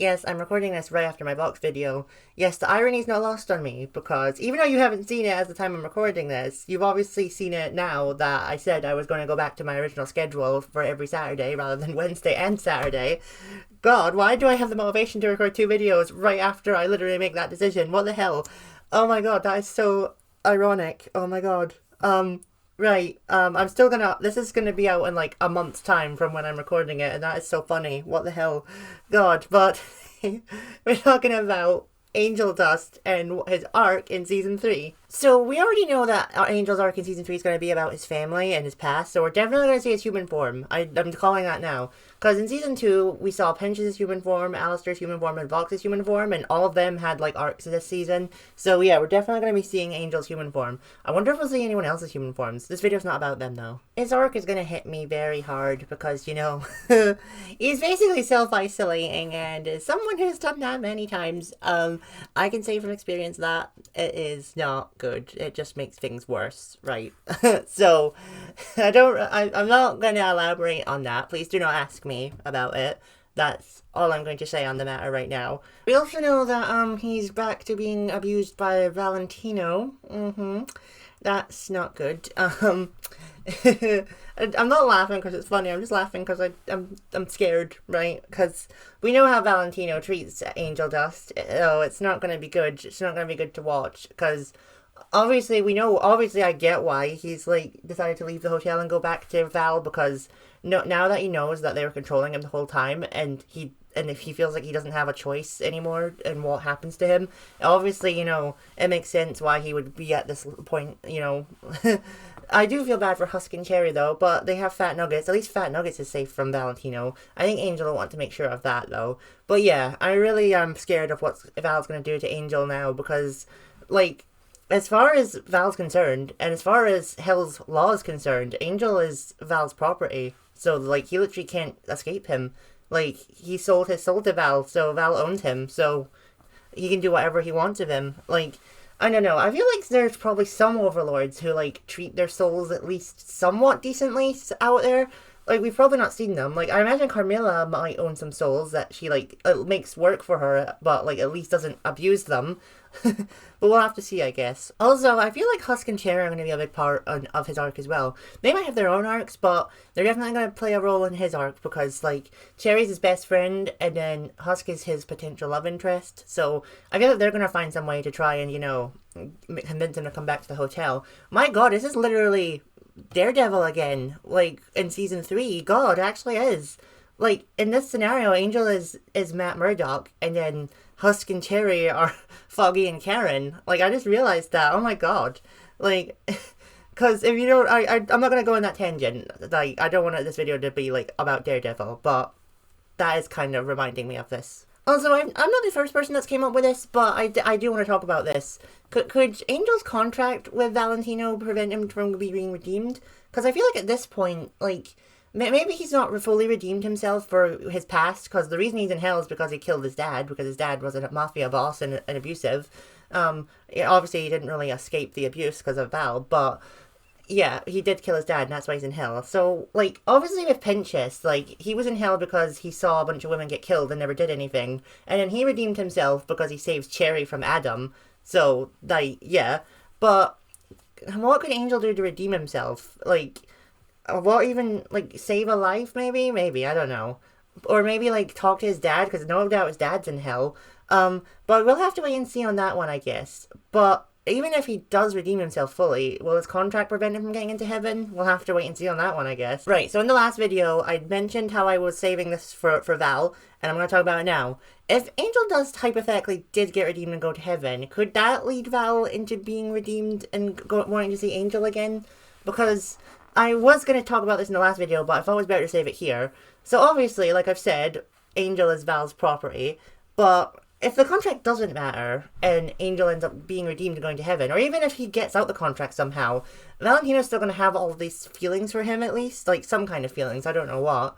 Yes, I'm recording this right after my box video. Yes, the irony's not lost on me, because even though you haven't seen it at the time I'm recording this, you've obviously seen it now that I said I was going to go back to my original schedule for every Saturday rather than Wednesday and Saturday. God, why do I have the motivation to record two videos right after I literally make that decision? What the hell? Oh my god, that is so ironic. Oh my god. Right, I'm still gonna, this is gonna be out in like a month's time from when I'm recording it, and that is so funny. What the hell? God, but we're talking about Angel Dust and his arc in season 3. So we already know that Angel's arc in season 3 is going to be about his family and his past, so we're definitely going to see his human form. I'm calling that now. Because in season 2, we saw Pinch's human form, Alistair's human form, and Vox's human form, and all of them had like arcs this season. So yeah, we're definitely going to be seeing Angel's human form. I wonder if we'll see anyone else's human forms. This video's not about them though. His arc is going to hit me very hard because, you know, he's basically self-isolating, and as someone who's done that many times, I can say from experience that it is not good. It just makes things worse, right? So, I'm not going to elaborate on that. Please do not ask me about it. That's all I'm going to say on the matter right now. We also know that, he's back to being abused by Valentino. That's not good. I'm not laughing because it's funny. I'm just laughing because I'm scared, right? Because we know how Valentino treats Angel Dust. Oh, it's not going to be good. It's not going to be good to watch because obviously I get why he's like decided to leave the hotel and go back to Val, because now that he knows that they were controlling him the whole time, and if he feels like he doesn't have a choice anymore in what happens to him, obviously, you know, it makes sense why he would be at this point, you know. I do feel bad for Husk and Cherry though, but they have Fat Nuggets. At least Fat Nuggets is safe from Valentino. I think Angel will want to make sure of that though. But yeah, I really am scared of what Val's going to do to Angel now, because, like, as far as Val's concerned, and as far as Hell's Law is concerned, Angel is Val's property. So, like, he literally can't escape him. Like, he sold his soul to Val, so Val owns him, so he can do whatever he wants of him. Like, I don't know, I feel like there's probably some overlords who, like, treat their souls at least somewhat decently out there. Like, we've probably not seen them. Like, I imagine Carmilla might own some souls that she, like, it makes work for her, but, like, at least doesn't abuse them. But we'll have to see, I guess. Also, I feel like Husk and Cherry are going to be a big part of his arc as well. They might have their own arcs, but they're definitely going to play a role in his arc, because, like, Cherry's his best friend, and then Husk is his potential love interest. So I feel like they're going to find some way to try and, you know, convince him to come back to the hotel. My god, this is literally Daredevil again. Like, in season 3. God, it actually is. Like, in this scenario, Angel is Matt Murdock, and then Husk and Cherry are Foggy and Karen. Like, I just realized that. Oh my god. Like, because if you don't, I'm not going to go on that tangent. Like, I don't want this video to be, like, about Daredevil, but that is kind of reminding me of this. Also, I'm not the first person that's came up with this, but I do want to talk about this. Could Angel's contract with Valentino prevent him from being redeemed? Because I feel like at this point, like, maybe he's not fully redeemed himself for his past, because the reason he's in hell is because he killed his dad, because his dad was a mafia boss and abusive. Obviously he didn't really escape the abuse because of Val, but yeah, he did kill his dad, and that's why he's in hell. So, like, obviously with Pinchas, like, he was in hell because he saw a bunch of women get killed and never did anything, and then he redeemed himself because he saves Cherry from Adam. So, like, yeah, but what could Angel do to redeem himself? Like, what even, like, save a life, maybe? Maybe, I don't know. Or maybe, like, talk to his dad, because no doubt his dad's in hell. But we'll have to wait and see on that one, I guess. But even if he does redeem himself fully, will his contract prevent him from getting into heaven? We'll have to wait and see on that one, I guess. Right, so in the last video, I mentioned how I was saving this for Val, and I'm going to talk about it now. If Angel Dust hypothetically did get redeemed and go to heaven, could that lead Val into being redeemed and wanting to see Angel again? Because I was going to talk about this in the last video, but I thought it was better to save it here. So obviously, like I've said, Angel is Val's property, but if the contract doesn't matter, and Angel ends up being redeemed and going to heaven, or even if he gets out the contract somehow, Valentino's still going to have all these feelings for him, at least. Like, some kind of feelings, I don't know what.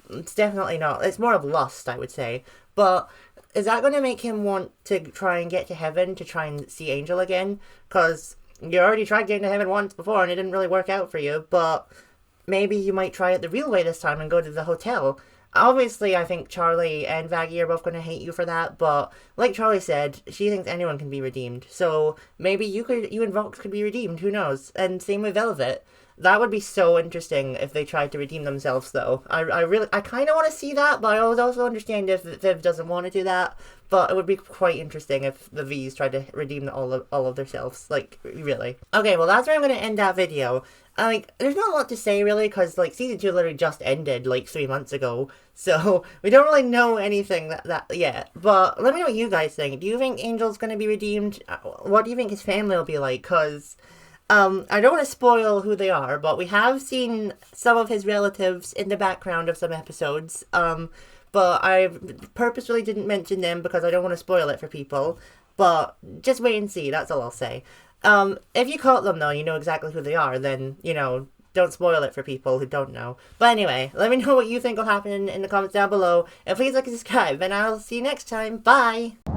It's definitely not. It's more of lust, I would say. But is that going to make him want to try and get to heaven, to try and see Angel again? Because you already tried getting to heaven once before, and it didn't really work out for you, but maybe you might try it the real way this time and go to the hotel. Obviously, I think Charlie and Vaggie are both going to hate you for that, but like Charlie said, she thinks anyone can be redeemed. So maybe you and Vox could be redeemed. Who knows? And same with Velvet. That would be so interesting if they tried to redeem themselves, though. I kind of want to see that, but I also understand if Viv doesn't want to do that. But it would be quite interesting if the V's tried to redeem all of themselves. Like, really. Okay, well, that's where I'm going to end that video. Like, there's not a lot to say, really, because, like, Season 2 literally just ended, like, 3 months ago. So, we don't really know anything that yet. But let me know what you guys think. Do you think Angel's going to be redeemed? What do you think his family will be like? Because I don't want to spoil who they are, but we have seen some of his relatives in the background of some episodes. But I purposely didn't mention them because I don't want to spoil it for people. But just wait and see, that's all I'll say. If you caught them, though, you know exactly who they are, then, don't spoil it for people who don't know. But anyway, let me know what you think will happen in the comments down below. And please like and subscribe, and I'll see you next time. Bye!